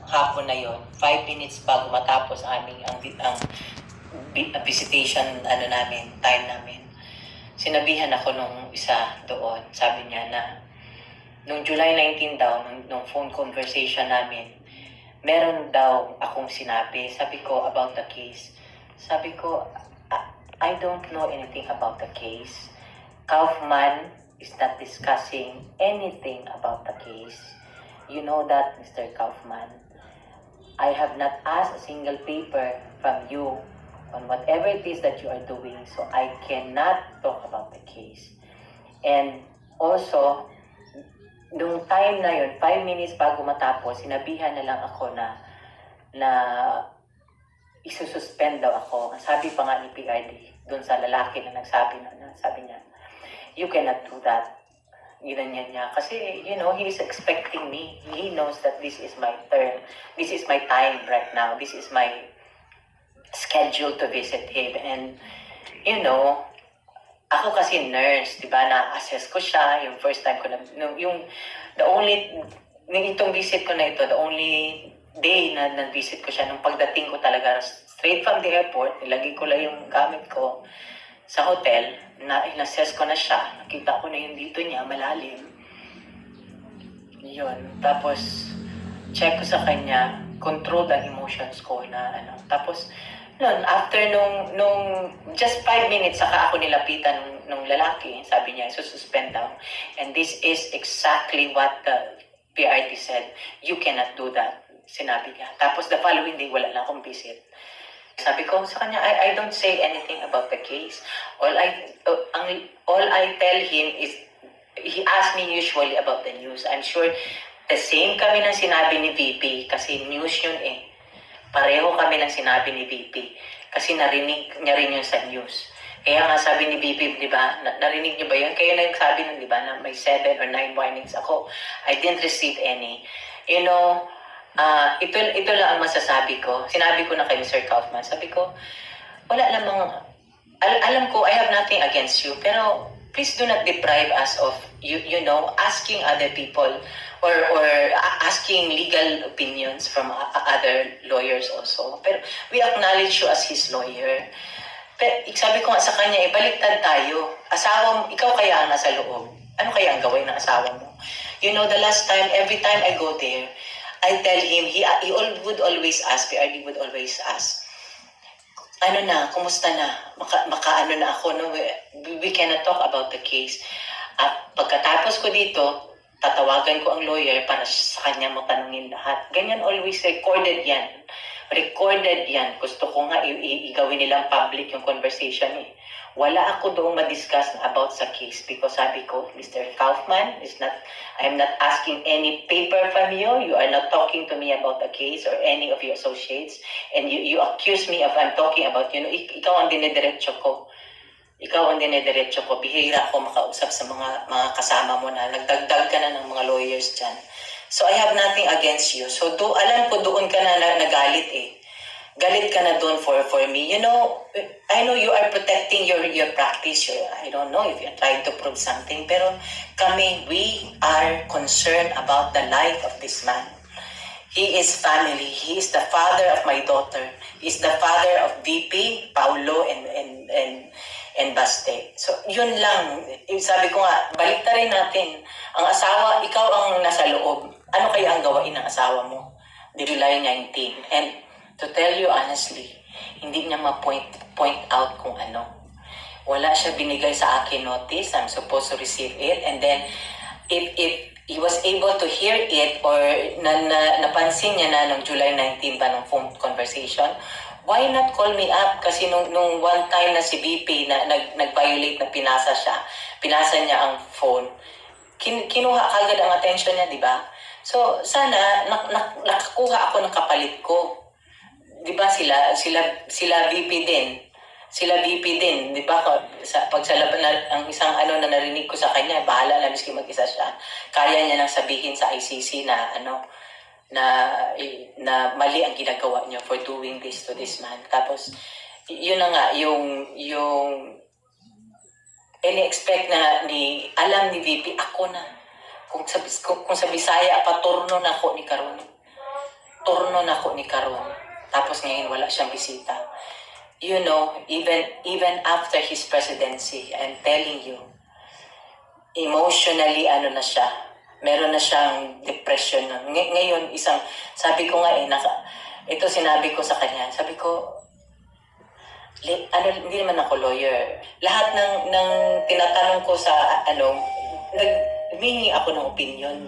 hapon na yon, 5 minutes bago matapos ang visitation namin, time namin. Sinabihan ako nung isa doon, sabi niya na nung July 19 daw, nung phone conversation namin, meron daw akong sinabi. Sabi ko, about the case. Sabi ko, I don't know anything about the case. Kaufman is not discussing anything about the case. You know that, Mr. Kaufman. I have not asked a single paper from you on whatever it is that you are doing, so I cannot talk about the case. And also, nung time na yun, 5 minutes bago matapos, sinabihan na lang ako na isususpend daw ako. Sabi pa nga ni PRD, dun sa lalaki na nagsabi sabi niya, you cannot do that. Ginanyan niya. Kasi, he is expecting me. He knows that this is my turn. This is my time right now. This is my schedule to visit him. And, ako kasi nurse, di ba, na-assess ko siya, yung first time ko itong visit ko na ito, the only day na nag-visit ko siya, nung pagdating ko talaga, straight from the airport, nilagay ko lang yung gamit ko sa hotel, in-assess ko na siya, nakita ko na yung dito niya, malalim. Yun, tapos, check ko sa kanya, control the emotions ko tapos, after nung just 5 minutes, saka ako nilapitan nung lalaki, sabi niya, suspend daw. And this is exactly what the PRD said. You cannot do that, sinabi niya. Tapos the following day, wala na akong visit. Sabi ko sa kanya, I don't say anything about the case. All I tell him is, he asks me usually about the news. I'm sure the same kami ng sinabi ni VP, kasi news yun eh. Pareho kami ng sinabi ni VP kasi narinig niya rin yun sa news. Kaya nga sabi ni VP, di ba, narinig niyo ba yun? Kaya nagsabi nun, di ba, na may 7 or 9 warnings ako. I didn't receive any. Ito lang ang masasabi ko. Sinabi ko na kay Mr. Kaufman, sabi ko, wala namang, alam ko, I have nothing against you, pero please do not deprive us of, asking other people or asking legal opinions from other lawyers also. Pero we acknowledge you as his lawyer. Pero sabi ko nga sa kanya, baliktad tayo. Ikaw kaya ang nasa loob. Ano kaya ang gawin ng asawa mo? The last time, every time I go there, I tell him, he would always ask, PRD would always ask, kumusta na? Makaano na ako, no? We cannot talk about the case. At pagkatapos ko dito, tatawagan ko ang lawyer para sa kanya mo tanungin lahat. Ganyan, always recorded yan. Recorded yan. Gusto ko nga igawin nilang public yung conversation eh. Wala ako doong ma-discuss about sa case because sabi ko, Mr. Kaufman, I'm not asking any paper from you. You are not talking to me about the case or any of your associates. And you accuse me of I'm talking about, ikaw ang dinediretso ko. Bihira ako makausap sa mga kasama mo na nagdagdag ka na ng mga lawyers dyan. So I have nothing against you. So alam ko doon ka na nagalit eh. Galit ka na doon for me. I know you are protecting your practice. I don't know if you're trying to prove something. Pero we are concerned about the life of this man. He is family. He is the father of my daughter. He is the father of VP, Paulo, and Baste. So, yun lang. Sabi ko nga, baliktarin natin. Ang asawa, ikaw ang nasa loob. Ano kaya ang gawain ng asawa mo? July 19. And to tell you honestly, hindi niya ma-point out kung ano. Wala siya binigay sa akin notice. I'm supposed to receive it. And then, if he was able to hear it or napansin niya na nung July 19 pa ng phone conversation, why not call me up? Kasi nung one time na si VP na nag-violate na pinasa niya ang phone, kinuha kagad ang attention niya, di ba? So, sana nakakuha ako ng kapalit ko. Di ba sila VP din. Sila VP din, di ba? Pag sa laban ang isang na narinig ko sa kanya, bahala na miski mag-isa siya. Kaya niya nang sabihin sa ICC na na mali ang ginagawa niya for doing this to this man. Tapos, yun na nga, yung ini-expect na alam ni VP, ako na. Kung sa Bisaya, paturno na ako ni Karon. turno na ko ni Karon. Tapos ngayon wala siyang bisita. You know, even after his presidency, I'm telling you, emotionally ano na siya, meron na siyang depression ngayon sabi ko nga ito sinabi ko sa kanya, sabi ko, hindi naman ako lawyer, lahat ng tinatanong ko sa humingi ako ng opinion,